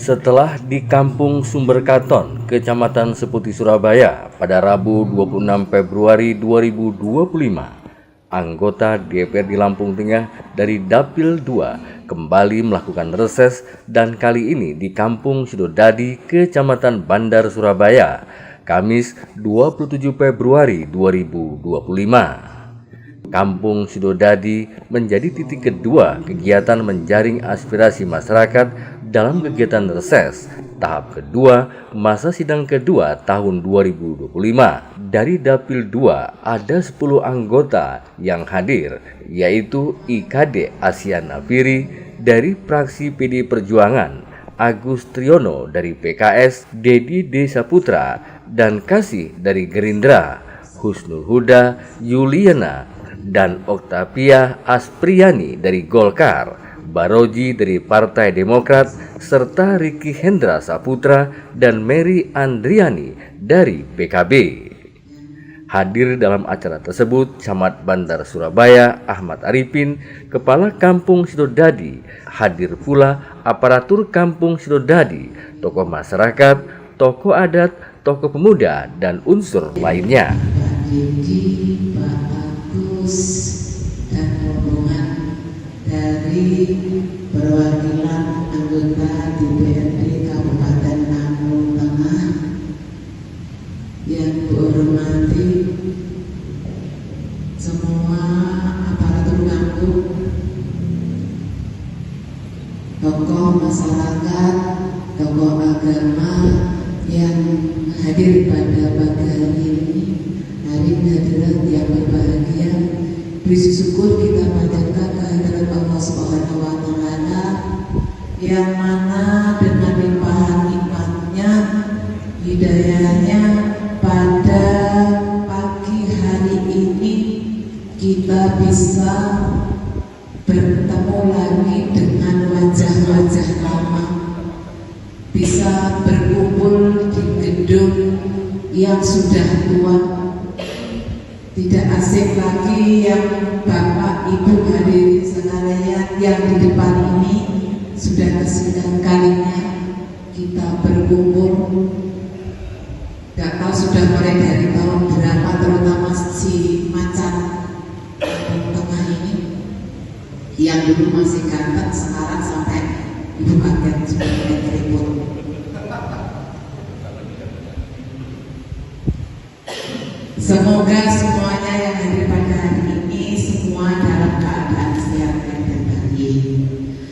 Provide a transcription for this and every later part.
Setelah di Kampung Sumberkaton, Kecamatan Seputi, Surabaya pada Rabu 26 Februari 2025, anggota DPRD Lampung Tengah dari Dapil 2 kembali melakukan reses dan kali ini di Kampung Sidodadi, Kecamatan Bandar, Surabaya, Kamis 27 Februari 2025. Kampung Sidodadi menjadi titik kedua kegiatan menjaring aspirasi masyarakat dalam kegiatan reses tahap kedua masa sidang kedua tahun 2025. Dari Dapil 2 ada 10 anggota yang hadir, yaitu IKD Asian Nafiri dari fraksi PD Perjuangan, Agus Triyono dari PKS, Dedi D. Saputra dan Kasih dari Gerindra, Husnul Huda Yuliana dan Oktavia Aspriani dari Golkar, Baroji dari Partai Demokrat, serta Riki Hendra Saputra dan Mary Andriani dari PKB. Hadir dalam acara tersebut Camat Bandar Surabaya Ahmad Arifin, Kepala Kampung Sidodadi. Hadir pula aparatur Kampung Sidodadi, tokoh masyarakat, tokoh adat, tokoh pemuda, dan unsur lainnya. Dan rombongan dari perwakilan anggota DPRD Kabupaten Lampung Tengah yang hormati semua aparatur kampung, tokoh masyarakat, tokoh agama yang hadir pada pagi hari ini. Hari hadirat yang berbahagia, puji syukur kita panjatkan kehadirat Allah Subhanahu wa Ta'ala yang mana dengan limpahan nikmatnya, hidayahnya, pada pagi hari ini kita bisa bertemu lagi dengan wajah-wajah lama, bisa berkumpul di gedung yang sudah tua. Tidak asing lagi yang Bapak Ibu hadirin sekalian yang di depan ini sudah kesekian kalinya kita berkumpul. Gak tahu sudah mulai dari tahun berapa, terutama si Macan Tengah ini yang dulu masih ganteng, sekarang sampai ibu kaget sudah mulai keriput. Semoga semuanya yang hadir pada hari ini semua dalam keadaan sehat dan baik.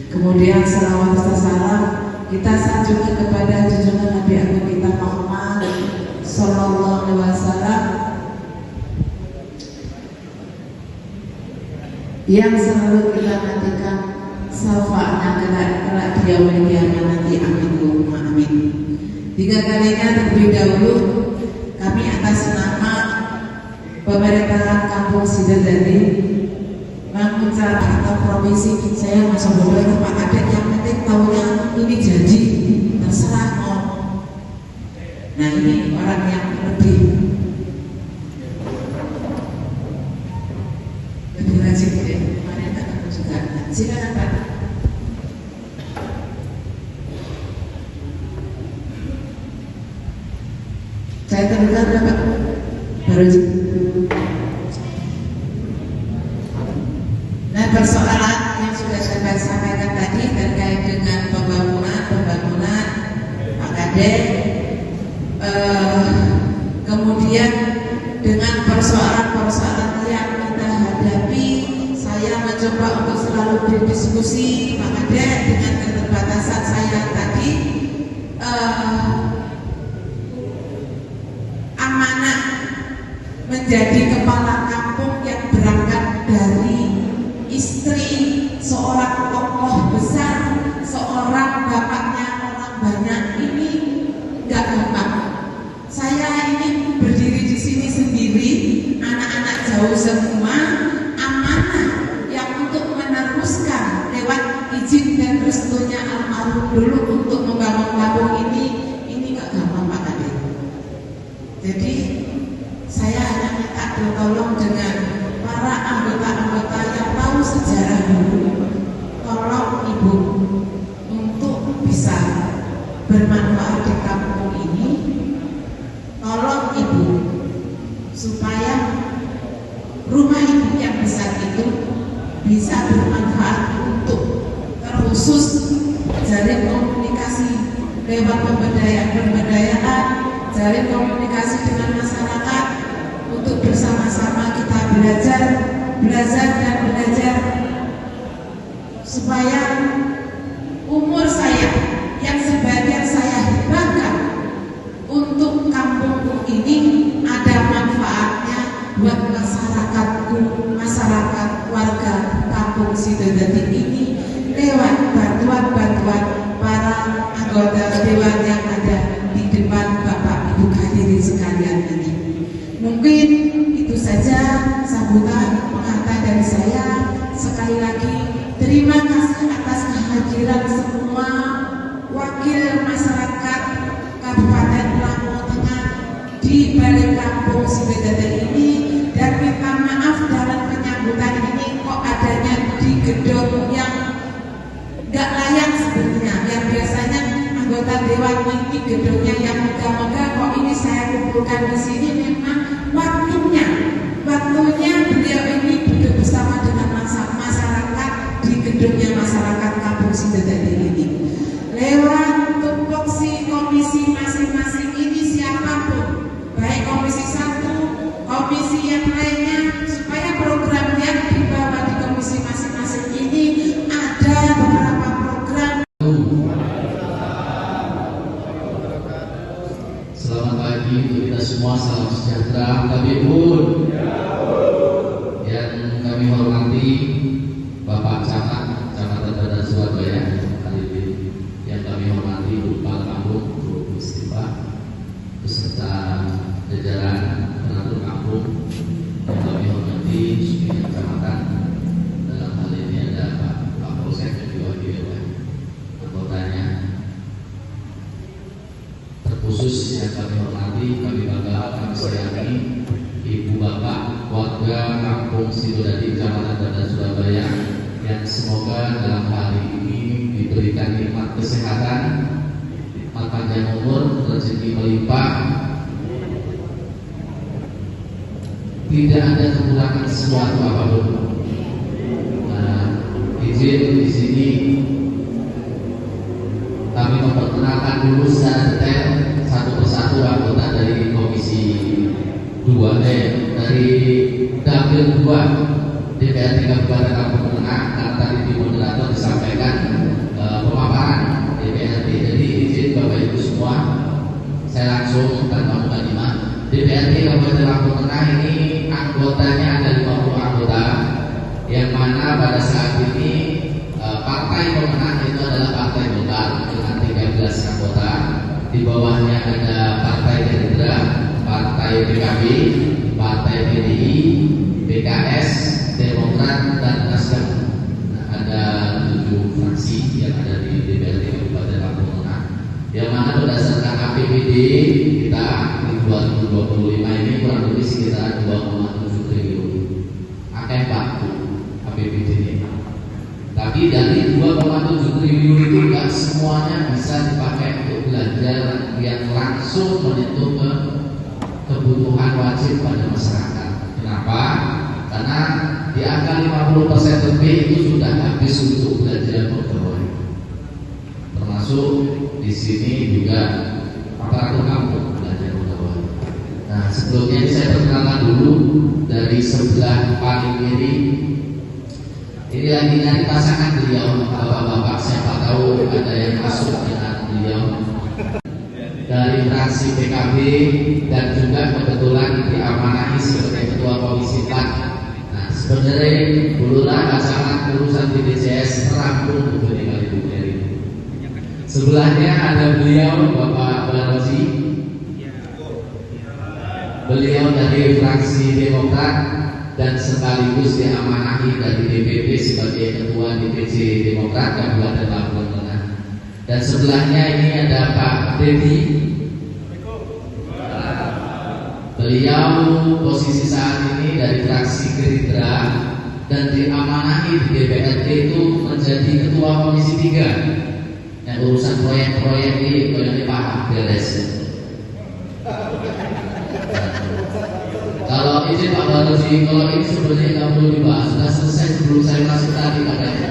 Kemudian salawat serta salam kita sanjungkan kepada junjungan Nabi Agung kita Muhammad Sallallahu Alaihi Wasallam yang selalu kita nantikan syafaatnya kelak di yaumil qiyamah nanti. Amin Allahumma amin. 3 kalinya terlebih dahulu kami atas nama pemerintahan Kampung Sidodadi mengucapkan atau provinsi, saya masuk bodoh itu Pak Kadek, yang penting tahunya ini jadi terserah mau. Nah ini orang yang lebih rajin deh, kemarin tak juga. Silakan Pak. Saya terdengar Pak Baroji. Nah, persoalan yang sudah saya sampaikan tadi terkait dengan pembangunan Pak Kadek, kemudian dengan persoalan-persoalan yang kita hadapi, saya mencoba untuk selalu berdiskusi Pak Kadek dengan keterbatasan saya tadi. Amanah menjadi kepala kampung yang berangkat dari istri seorang tokoh besar, seorang bapaknya orang banyak, ini nggak gampang. Saya ini berdiri di sini sendiri, anak-anak jauh semua, amanah yang untuk meneruskan lewat izin dan restunya almarhum dulu untuk membangun kampung ini nggak gampang Pak Kadek. Jadi saya hanya minta tolong dengan para anggota-anggota yang tahu sejarah dulu, tolong Ibu untuk bisa bermanfaat di kampung ini, tolong Ibu supaya rumah Ibu yang besar itu bisa bermanfaat untuk terkhusus jalin komunikasi lewat pemberdayaan, jalin komunikasi dengan masyarakat untuk bersama-sama kita belajar supaya umur saya yang sebagian saya hibahkan untuk kampungku ini ada manfaatnya buat masyarakat warga kampung Sidodadi ini lewat bantuan para anggota dewan yang ada di depan Bapak Ibu hadirin sekalian ini. Mungkin itu saja sambutan pengantar dari saya. Sekali lagi terima kasih atas kehadiran semua wakil masyarakat Kabupaten Lampung Tengah di balik kampung Sidodadi ini, dan minta maaf dalam penyambutan ini kok adanya di gedung yang gak layak sebenarnya. Yang biasanya anggota dewan ini gedungnya yang megah-megah, kok ini saya kumpulkan di sini. Memang waktunya beliau ini duduk bersama dengan masyarakat di gedungnya masyarakat kampung Sidodadi ini. Lewat tupoksi komisi masing-masing ini, siapapun, baik komisi 1, komisi yang lainnya, supaya program yang dibawa di komisi masing-masing ini ada beberapa program. Selamat pagi untuk kita semua, salam sejahtera. Tabibun yang kami hormati Bapak Camat Badan Surabaya, yang kami hormati Bu Kepala Kampung, Bu Istifa, beserta jajaran penatur kampung, yang kami hormati pimpinan kecamatan. Dalam hal ini ada Pak Polsek dan diwakili oleh anggotanya. Terkhusus yang kami hormati, kami bangga, kami sayangi Ibu Bapak warga kampung Sidodadi, Kecamatan Badan Surabaya, yang semoga dalam hari ini diberikan nikmat kesehatan, nikmat panjang umur, rezeki melimpah, tidak ada kekurangan sesuatu apapun. Nah, izin di sini kami memperkenalkan dulu secara detail satu persatu anggota dari komisi 2 dari Dapil 2 DPRD Kabupaten Lampung Tengah. Karena tadi di moderator disampaikan pemaparan DPRD. Jadi izin Bapak Ibu semua, saya langsung tanpa mukadimah. DPRD Kabupaten Lampung Tengah ini anggotanya ada 50 anggota, yang mana pada saat ini partai pemenang itu adalah Partai Golkar dengan 13 anggota. Di bawahnya ada Partai Gerindra, Partai PKB, Partai PDI, PKS, Demokrat, dan Nasdem. Ada 7 fraksi yang ada di DPRD Kabupaten Lampung Tengah, yang mana berdasarkan APBD kita di 2025 ini kurang lebih sekitar 2,7 triliun. Akeh Pak APBD ini. Tapi dari 2,7 triliun itu tidak semuanya bisa dipakai untuk belanja yang langsung menyentuh ke kebutuhan wajib pada masyarakat. Kenapa? Karena di angka 50% lebih itu sudah habis untuk belanja pegawai. Termasuk di sini juga aparatur kampung belanja pegawai. Nah, sebelumnya ini saya perkenalkan dulu dari sebelah paling kiri. Ini lagi nyari pasangan beliau, bapak-bapak, siapa tahu ada yang masuk dengan beliau dari fraksi PKB, dan juga kebetulan diamanahi sebagai ketua komisi 4. Nah, sebenarnya Bulura pasangan urusan BPJS rampung untuk kali ini. Sebelahnya ada beliau Bapak Barozi, beliau dari fraksi Demokrat dan sekaligus diamanahi dari DPP sebagai ketua DPC Demokrat Kabupaten Lampung Tengah. Dan sebelahnya ini ada Pak Dedi. Beliau posisi saat ini dari fraksi Gerindra dan diamanahi di DPRD itu menjadi ketua komisi 3. Yang urusan proyek-proyek ini paham beres. Kalau izin Pak Baroji, kalau ini sebenarnya nggak perlu dibahas, sudah selesai sebelum saya masuk tadi katanya.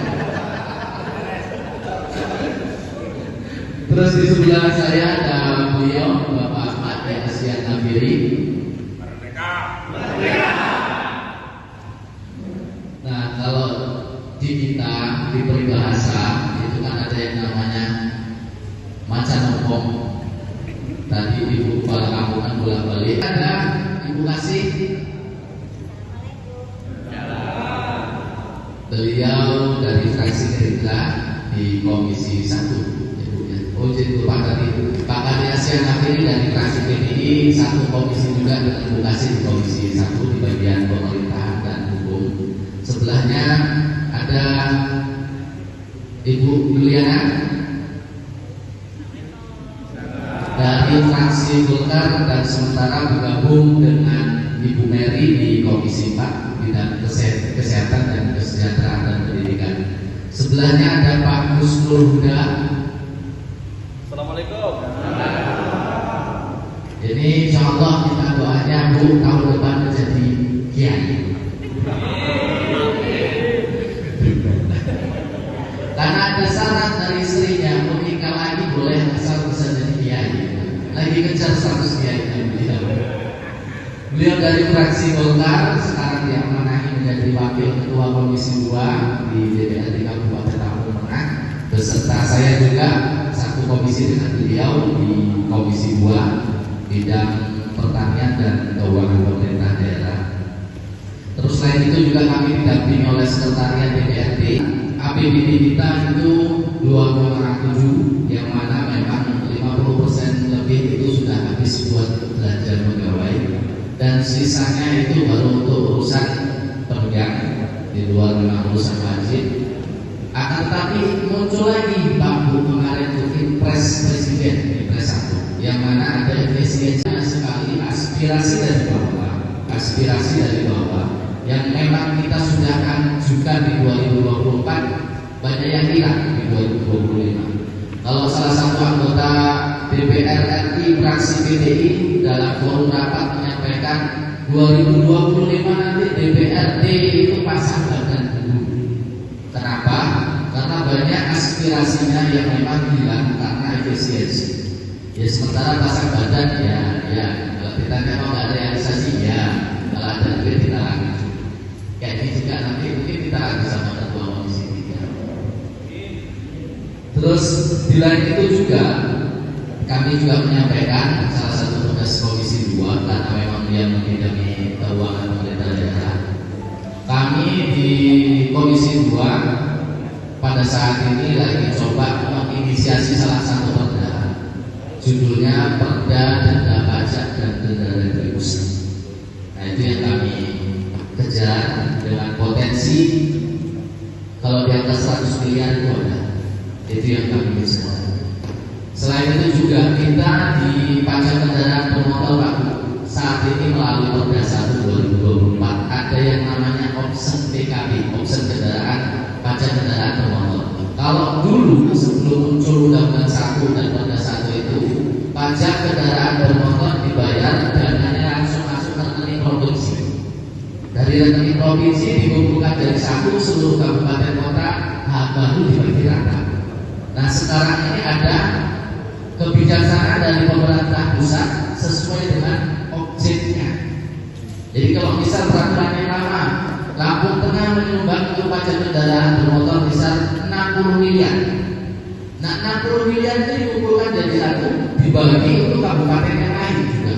Terus di sebelah saya ada beliau Bapak Ahmad Yasian Nabiri. Nah, kalau di kita di peribahasa itu kan ada yang namanya macan ompong. Tadi Ibu Kepala Kampungan bolak-balik. Ada Ibu Kasih. Beliau dari fraksi Gerindra di Komisi 1. Oh, jadi Pak Kadi Asia Nafiri dari fraksi PDI, satu komisi juga dengan Ibu Kasih di Komisi 1 di bagian pemerintahan dan hukum. Sebelahnya ada Ibu Juliana dari fraksi Golkar dan sementara bergabung dengan Ibu Mary di Komisi 4 bidang kesehatan dan kesejahteraan dan pendidikan. Sebelahnya ada Pak Husnul Huda. Assalamualaikum. Ini insya Allah kita doanya Bu tahun depan menjadi kiai. Karena ada syarat dari istrinya, menikah lagi boleh asal bisa jadi kiai. Lagi kejar 100 kiai beliau. Beliau dari fraksi Golkar, sekarang dia menangani menjadi wakil ketua Komisi 2 di DPRD Kabupaten Lampung Tengah. Beserta saya juga satu komisi dengan beliau di Komisi 2 bidang pertanian dan keuangan pemerintah daerah. Terus selain itu juga kami didampingi oleh sekretariat DPRD. APBD kita itu 2,7, yang mana memang 50% lebih itu sudah habis buat belanja pegawai, dan sisanya itu baru untuk urusan penunjang di luar memang urusan wajib. Akan tetapi muncul lagi Pak Bu kemarin itu Impres Presiden, Impres 1, yang mana ada efisiensinya sekali, aspirasi dari bawah yang memang kita sudah ajukan di 2024, banyak yang hilang di 2025. Kalau salah satu anggota DPR RI fraksi PDI dalam forum rapat menyampaikan 2025 nanti DPRD itu pasang badan dulu. Kenapa? Karena banyak aspirasinya yang memang hilang karena efisiensi. Ya sementara pasang badan ya kalau ditanya mau nggak realisasi ya, kalau ada duit kita lagi. Kayak ini juga nanti mungkin kita lagi sama ketua komisi 3. Terus di lain itu juga kami juga menyampaikan salah satu tugas komisi 2 karena memang dia membidangi keuangan pemerintah daerah. Kami di komisi 2 pada saat ini lagi coba menginisiasi salah satu perda, judulnya Perda Denda Pajak dan Denda Retribusi. Nah itu yang kami kejar dengan potensi kalau di atas 100 miliar itu ada. Itu yang kami kejar. Selain itu juga kita di pajak kendaraan bermotor Pak, saat ini melalui Perda 1 2024 ada yang namanya option PKB, option kendaraan pajak kendaraan bermotor. Kalau dulu sebelum muncul Undang-Undang 1 dan Perda 1 itu pajak kendaraan bermotor dibayar dananya langsung masuk ke rekening provinsi. Dari rekening provinsi dikumpulkan dari satu seluruh kabupaten kota, baru dibagi rata. Nah sekarang ini ada kebijaksanaan dari pemerintah pusat sesuai dengan objeknya. Jadi kalau misal peraturannya lama, Lampung Tengah menyumbang untuk pajak kendaraan bermotor besar 60 miliar. Nah 60 miliar itu dikumpulkan dari satu, dibagi untuk kabupaten yang lain juga.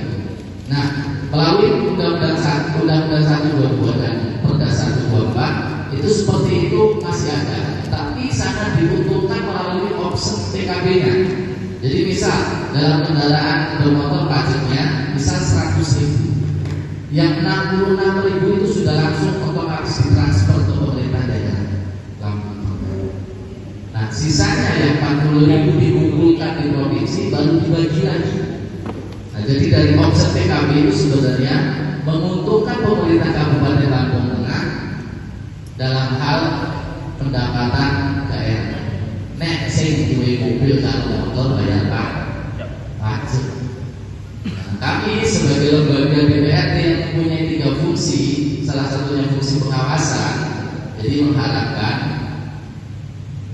Nah melalui Undang-Undang 1 22 dan Perda 1 24 itu seperti itu masih ada, tapi sangat diuntungkan melalui option PKB-nya. Jadi misal dalam kendaraan bermotor pajaknya misal 100.000, yang 66.000 itu sudah langsung otomatis ditransfer ke pemerintah daerah Lampung. Nah sisanya yang 40.000 dikumpulkan di provinsi baru dibagi lagi. Nah jadi dari option PKB itu sebenarnya menguntungkan pemerintah Kabupaten Lampung Tengah dalam hal pendapatan daerah. nek sing duwe mobil karo motor bayar pajak. Kami sebagai lembaga DPRD yang mempunyai 3 fungsi, salah satunya fungsi pengawasan, jadi mengharapkan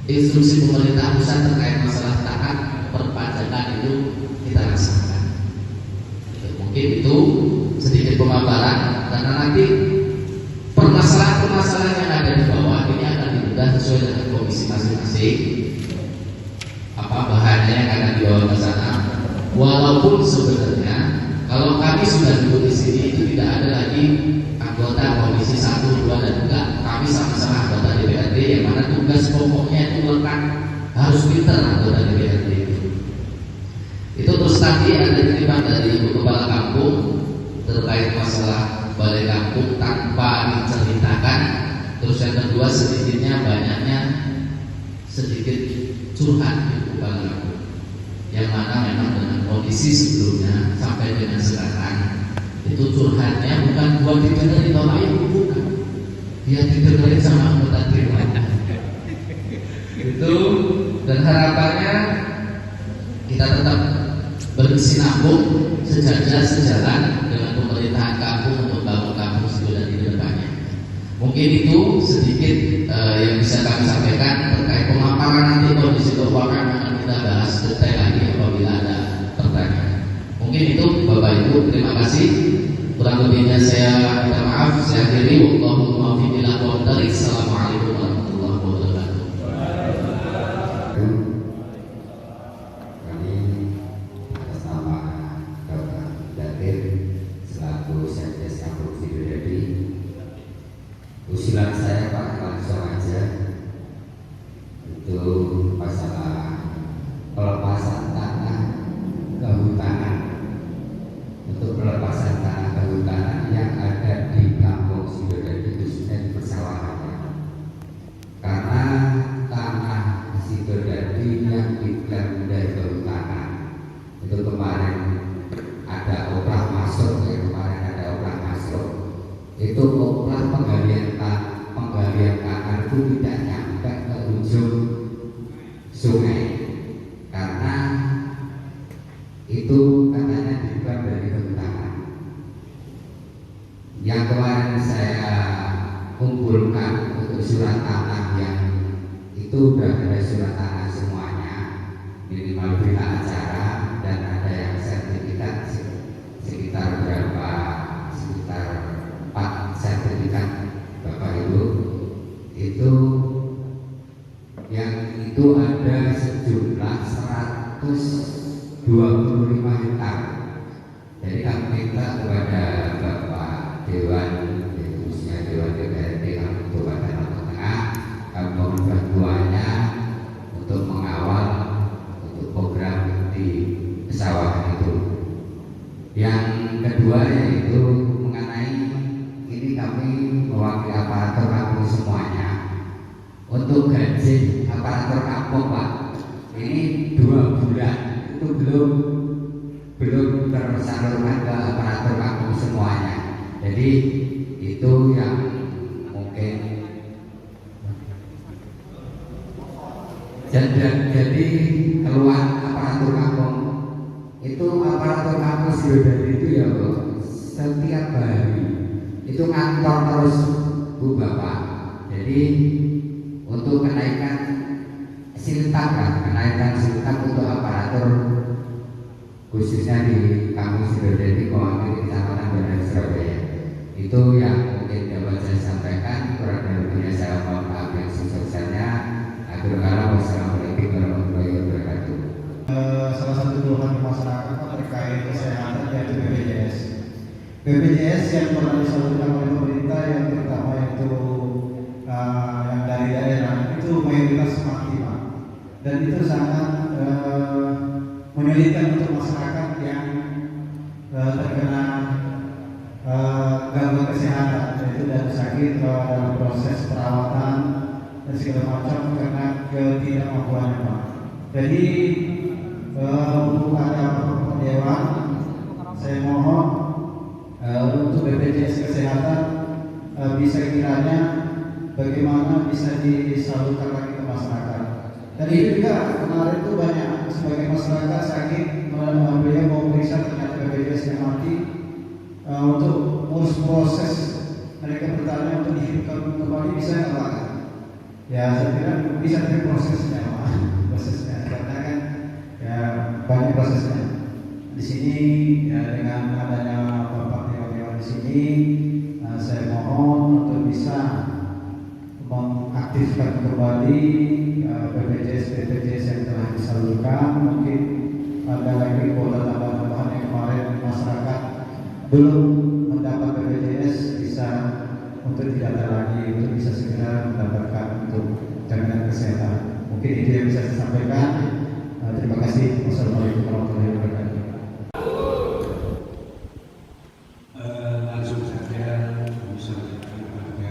instruksi pemerintah pusat terkait masalah taat perpajakan itu kita laksanakan. Mungkin itu sedikit pemaparan, karena nanti permasalahan-permasalahan yang ada di bawah ini akan dibedah sesuai dengan komisi masing-masing. Apa bahannya yang akan dibawa ke sana? Walaupun sebenarnya kalau kami sudah duduk di sini itu tidak ada lagi anggota komisi 1, 2 dan 3. Kami sama-sama anggota DPRD yang mana tugas pokoknya itu lekat harus pintar anggota DPRD itu. Itu terus tadi ada titipan dari Ibu Kepala Kampung terkait masalah balai kampung tanpa diceritakan. Terus yang kedua sedikitnya banyaknya sedikit curhat Ibu Kepala Kampung, yang mana memang dengan kondisi sebelumnya sampai dengan sekarang itu curhatnya bukan buat didengerin orang lain, bukan, dia didengerin sama anggota dewan itu. Dan harapannya kita tetap berkesinambung sejalan dengan pemerintahan kampung untuk bangun kampung Sidoarjo di depannya. Mungkin itu sedikit yang bisa kami sampaikan terkait pemaparan. Nanti kondisi keuangan akan kita bahas detail lagi apabila ada pertanyaan. Mungkin itu Bapak Ibu, terima kasih. Kurang lebihnya saya minta maaf. Saya akhiri. Wallahul muwaffiq ila aqwamit thoriq. Assalamualaikum warahmatullahi wabarakatuh. Kami atas nama Bapak Datir selaku Sekdes Kampung Sidoarjo, usulan saya Pak langsung aja untuk masalah pelepasan tanah kehutanan, untuk pelepasan tanah kehutanan yang ada di Kampung Sidoarjo khususnya di persawahannya, karena tanah Sidoarjo yang diklaim dari kehutanan itu kemarin ada operasi masuk, itu operasi penggalian tanah itu tidak nyampe ke ujung sungai, karena itu katanya dibuat dari kehutanan. Yang kemarin saya kumpulkan untuk surat tanah yang itu udah ada surat tanah semuanya, minimal berita acara dan ada yang sertifikat sekitar berapa, sekitar 4 sertifikat Bapak Ibu. Itu yang itu ada sejumlah 125 hektar. Jadi kami minta kepada Bapak Dewan, khususnya Dewan DPRD Kabupaten Lombok Tengah, mohon bantuannya untuk mengawal untuk program di pesawahan itu. Yang kedua yaitu mengenai ini, kami mewakili aparatur kampung semuanya untuk gaji aparatur kampung Pak. Ini 2 bulan itu belum tersalurkan ke aparatur kampung semuanya. Jadi itu yang mungkin jadi keluhan aparatur kampung itu. Aparatur kampung Sidoarjo itu ya Pak, setiap hari itu ngantor terus Bu Bapak. Jadi untuk kenaikan siltap untuk aparatur khususnya di Kampung Sidoarjo di Kecamatan Bandar Surabaya, itu yang mungkin dapat saya sampaikan. Kurang lebihnya saya mohon maaf yang sebesar-besarnya. Akhirul kalam, wassalamualaikum warahmatullahi wabarakatuh. Salah satu keluhan masyarakat terkait kesehatan yaitu BPJS. BPJS yang pernah disalurkan oleh pemerintah yang pertama itu yang dari daerah itu mayoritas mati Pak, dan itu sangat menyulitkan untuk masyarakat yang terkena gangguan kesehatan, yaitu dari sakit dalam proses perawatan dan segala macam karena ketidakmampuannya Pak. Jadi untuk ada Dewan, saya mohon untuk BPJS Kesehatan bisa kiranya bagaimana bisa disalurkan lagi ke masyarakat. Dan itu juga kemarin itu banyak sebagai masyarakat sakit, beliau mau periksa ternyata BPJS yang mati, untuk urus proses mereka bertanya untuk dihidupkan kembali bisa nggak Pak? Ya saya kira bisa tapi prosesnya Pak, prosesnya karena kan ya banyak prosesnya. Di sini ya, dengan adanya Bapak Dewan di sini, saya mohon untuk bisa mengaktifkan kembali BPJS yang telah disalurkan. Mungkin ada lagi kuota tambahan yang kemarin masyarakat belum mendapat BPJS bisa untuk didata lagi untuk bisa segera mendapatkan untuk jaminan kesehatan. Mungkin itu yang bisa saya sampaikan. Terima kasih. Wassalamualaikum warahmatullahi wabarakatuh. Langsung saja disampaikan kepada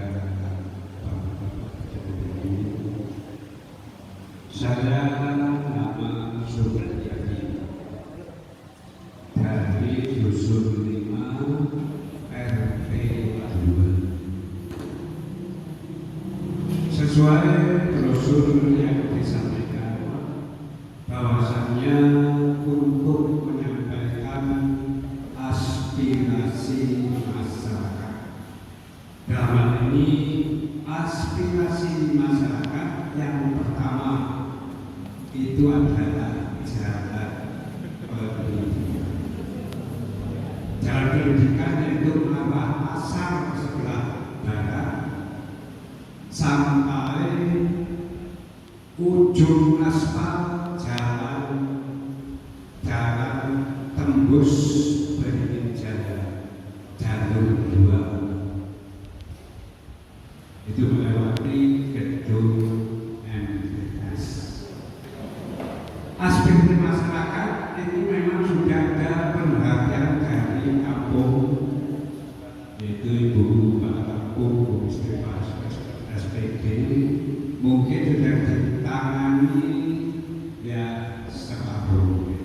saya nama Subriyadi dari Dusun 5 RT 2. Sesuai brosur yang disampaikan bahwasannya untuk menyampaikan aspirasi masyarakat. Dalam hal ini aspirasi masyarakat yang pertama itu adalah jalan pendidikan. Jalan pendidikan yaitu arah pasar sebelah barat sampai ujung aspal jalan tembus Beringin Jaya jalur 2 itu melewati gedung MTS. Aspirasi masyarakat ini memang sudah ada perhatian dari kampung, yaitu Ibu Bapak Kampung, Bu Istri Pak SPD, mungkin sudah ditangani ya separuh,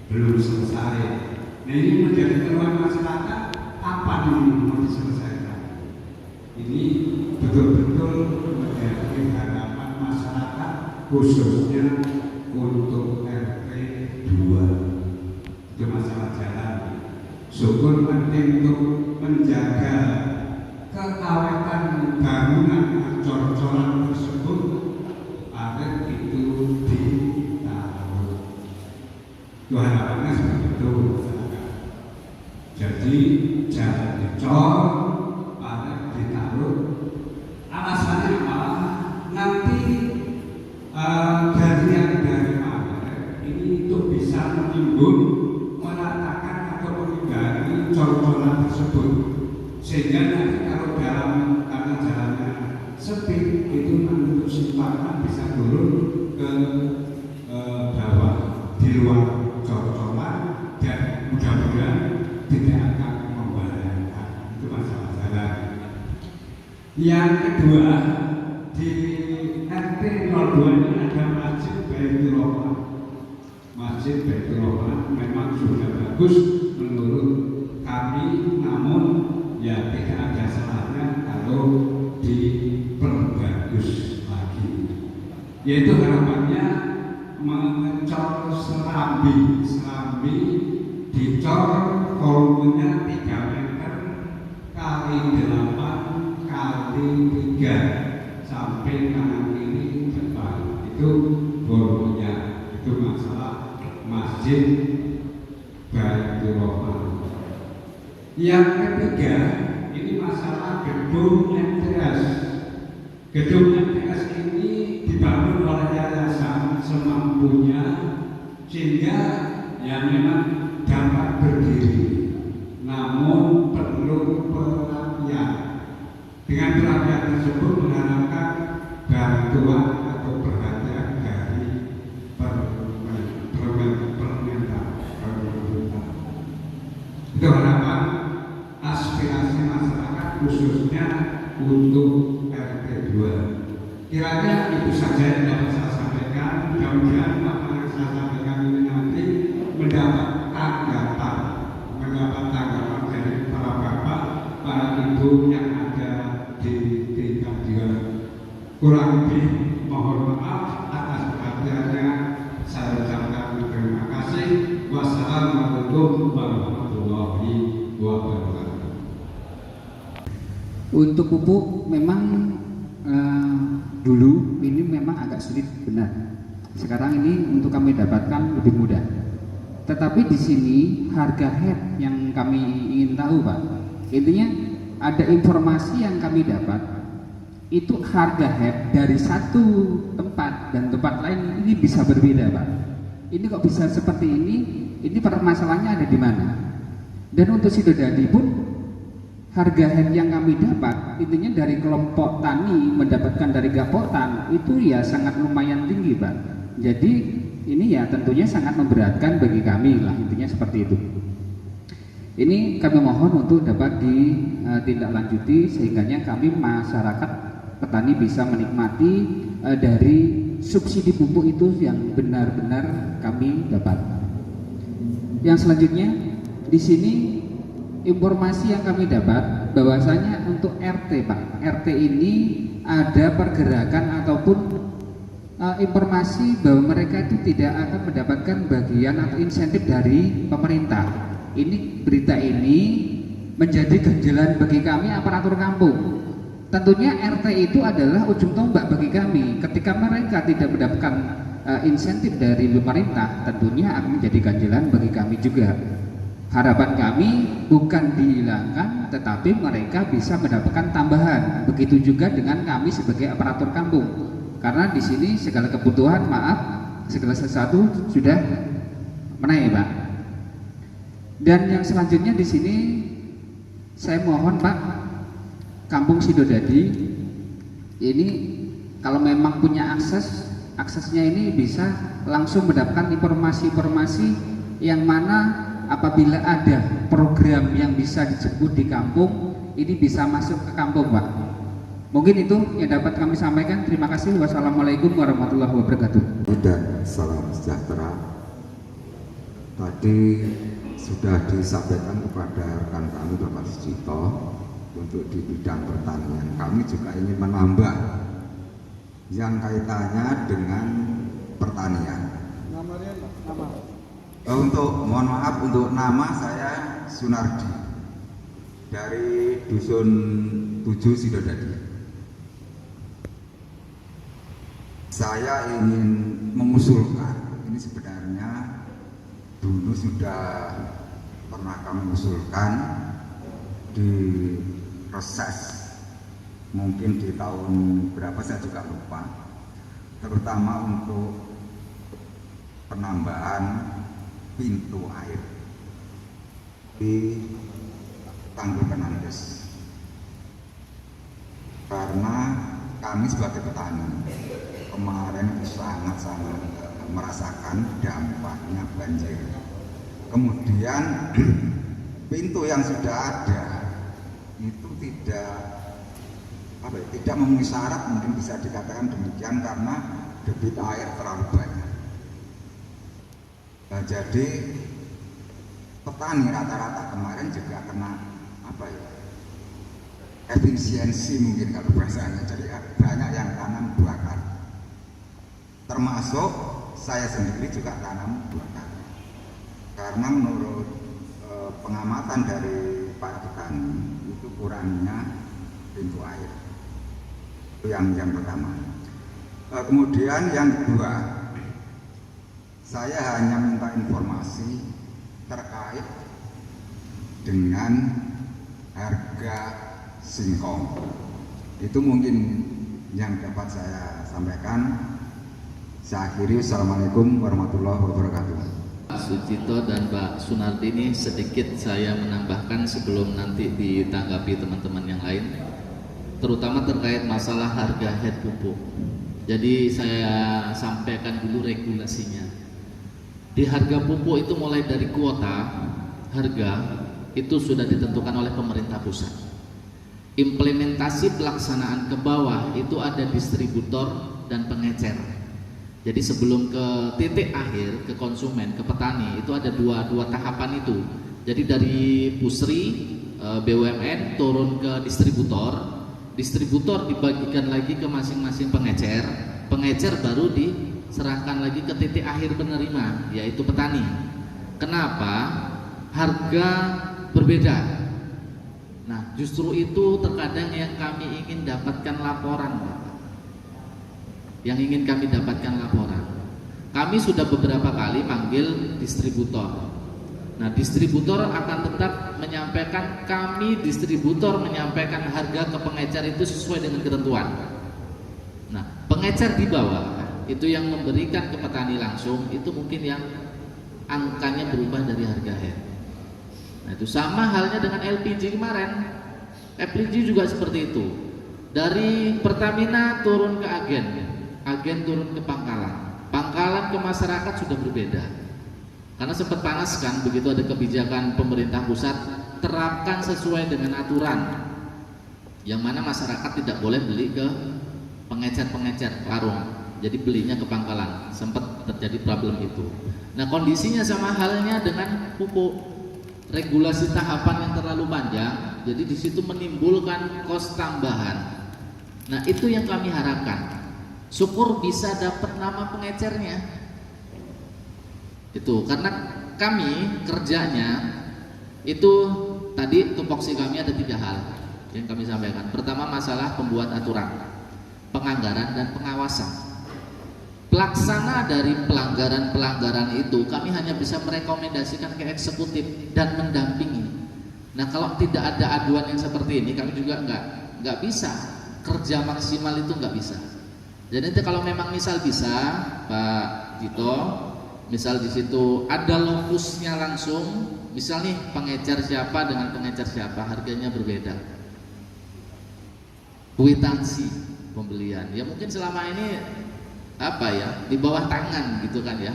belum selesai. Nah ini menjadi keluhan masyarakat, apa yang mau diselesaikan? Ini betul-betul menjadi harapan masyarakat khususnya untuk RT 2. Itu masalah jalan. Syukur penting untuk menjaga keawetan bangunan cor-coran tersebut agar itu ditaruh. Itu harapannya seperti itu masyarakat. Jadi jalan dicor agar ditaruh. Alasannya apa? Nanti dari mana ini untuk bisa menimbun, meratakan atau menghindari cor-coran tersebut, sehingga nanti kalau karena jalannya sepi itu untuk simpanan bisa turun ke bawah di luar cor-coran dan mudah-mudahan tidak akan membahayakan. Itu masalah jalan. Yang kedua, di RT 02 ini ada Masjid Baitur Rahman. Masjid Baitur Rahman memang sudah bagus menurut kami, namun ya tidak ada salahnya kalau diperbagus lagi. Yaitu harapannya mengecor serambi dicor volumenya 3 meter kali 8 kali 3 sampai kanan kiri depan, itu volumenya. Itu masalah Masjid Baitur Rahman. Yang ketiga, ini masalah gedung MTS. Gedung MTS ini dibangun oleh yayasan semampunya sehingga ya memang dapat berdiri, namun perlu perapian. Dengan perapian tersebut mengharapkan bantuan atau perhatian dari pemerintah. Itu harapan aspirasi masyarakat khususnya untuk RT 2. Kiranya itu saja yang dapat saya sampaikan. Mudah-mudahan apa yang saya sampaikan ini nanti mendapat tanggapan dari para bapak, para ibu yang ada di tingkat 2. Kurang lebih mohon maaf atas warahmatullahi wabarakatuh. Untuk pupuk memang dulu ini memang agak sulit, benar. Sekarang ini untuk kami dapatkan lebih mudah. Tetapi di sini harga head yang kami ingin tahu, Pak. Intinya ada informasi yang kami dapat itu harga head dari satu tempat dan tempat lain ini bisa berbeda, Pak. Ini kok bisa seperti ini? Ini permasalahannya ada di mana? Dan untuk Sidodadi pun harga head yang kami dapat intinya dari kelompok tani mendapatkan dari Gapotan itu ya sangat lumayan tinggi, Pak. Jadi ini ya tentunya sangat memberatkan bagi kami lah, intinya seperti itu. Ini kami mohon untuk dapat ditindaklanjuti sehingganya kami masyarakat petani bisa menikmati dari subsidi pupuk itu yang benar-benar kami dapat. Yang selanjutnya di sini informasi yang kami dapat bahwasanya untuk RT, Pak, RT ini ada pergerakan ataupun informasi bahwa mereka itu tidak akan mendapatkan bagian atau insentif dari pemerintah. Ini berita ini menjadi ganjalan bagi kami aparatur kampung. Tentunya RT itu adalah ujung tombak bagi kami. Ketika mereka tidak mendapatkan insentif dari pemerintah, tentunya akan menjadi ganjalan bagi kami juga. Harapan kami bukan dihilangkan, tetapi mereka bisa mendapatkan tambahan. Begitu juga dengan kami sebagai aparatur kampung. Karena di sini segala kebutuhan, segala sesuatu sudah menaik, Pak. Dan yang selanjutnya di sini saya mohon, Pak, Kampung Sidodadi ini kalau memang punya aksesnya ini bisa langsung mendapatkan informasi-informasi yang mana apabila ada program yang bisa disebut di kampung ini bisa masuk ke kampung, Pak. Mungkin itu yang dapat kami sampaikan. Terima kasih. Wassalamualaikum warahmatullahi wabarakatuh. Dan salam sejahtera. Tadi sudah disampaikan kepada rekan kami Bapak Sucito untuk di bidang pertanian. Kami juga ingin menambah yang kaitannya dengan pertanian. Mohon maaf untuk nama saya Sunardi dari Dusun 7 Sidodadi. Saya ingin mengusulkan, ini sebenarnya dulu sudah pernah kami usulkan di reses, mungkin di tahun berapa saya juga lupa, terutama untuk penambahan pintu air di Tanggul Kenandes. Karena kami sebagai petani kemarin sangat-sangat merasakan dampaknya banjir. Kemudian pintu yang sudah ada itu tidak memenuhi syarat, mungkin bisa dikatakan demikian, karena debit air terlalu banyak. Nah, jadi petani rata-rata kemarin juga kena efisiensi mungkin kalau bahasanya, jadi banyak yang tanam 2 kali, termasuk saya sendiri juga tanam 2 kali, karena menurut pengamatan dari para petani itu kurangnya pintu air. Itu yang pertama. Kemudian yang kedua, saya hanya minta informasi terkait dengan harga singkong. Itu mungkin yang dapat saya sampaikan. Saya akhiri. Assalamualaikum warahmatullahi wabarakatuh. Pak Sucito dan Pak Sunardi, ini sedikit saya menambahkan sebelum nanti ditanggapi teman-teman yang lain, terutama terkait masalah harga head pupuk. Jadi saya sampaikan dulu regulasinya. Di harga pupuk itu mulai dari kuota harga itu sudah ditentukan oleh pemerintah pusat. Implementasi pelaksanaan ke bawah itu ada distributor dan pengecer. Jadi sebelum ke titik akhir ke konsumen, ke petani, itu ada dua tahapan itu. Jadi dari pusri BUMN turun ke distributor, distributor dibagikan lagi ke masing-masing pengecer, pengecer baru diserahkan lagi ke titik akhir penerima, yaitu petani. Kenapa? harga berbeda. Nah, justru itu terkadang yang kami ingin dapatkan laporan, Pak. Yang ingin kami dapatkan laporan. Kami sudah beberapa kali manggil distributor. Nah, distributor akan tetap menyampaikan, kami distributor menyampaikan harga ke pengecer itu sesuai dengan ketentuan. Nah, pengecer di bawah itu yang memberikan ke petani langsung, itu mungkin yang angkanya berubah dari harga head. Nah, itu sama halnya dengan LPG kemarin. LPG juga seperti itu. Dari Pertamina turun ke agen turun ke pangkalan ke masyarakat sudah berbeda. Karena sempat panas kan, begitu ada kebijakan pemerintah pusat, terapkan sesuai dengan aturan, yang mana masyarakat tidak boleh beli ke pengecer warung, jadi belinya ke pangkalan. Sempat terjadi problem itu. Nah, kondisinya sama halnya dengan pupuk. Regulasi tahapan yang terlalu panjang, jadi di situ menimbulkan kos tambahan. Nah, itu yang kami harapkan. Syukur bisa dapat nama pengecernya. Itu karena kami kerjanya itu tadi tupoksi kami ada 3 hal yang kami sampaikan. Pertama, masalah pembuat aturan, penganggaran dan pengawasan. Pelaksana dari pelanggaran itu kami hanya bisa merekomendasikan ke eksekutif dan mendampingi. Nah, kalau tidak ada aduan yang seperti ini, kami juga nggak bisa kerja maksimal, itu nggak bisa. Jadi nanti kalau memang misal bisa, Pak Dito, misal di situ ada lokusnya langsung, misal nih pengecer siapa dengan pengecer siapa, harganya berbeda. Kwitansi pembelian, ya mungkin selama ini apa ya, di bawah tangan gitu kan ya.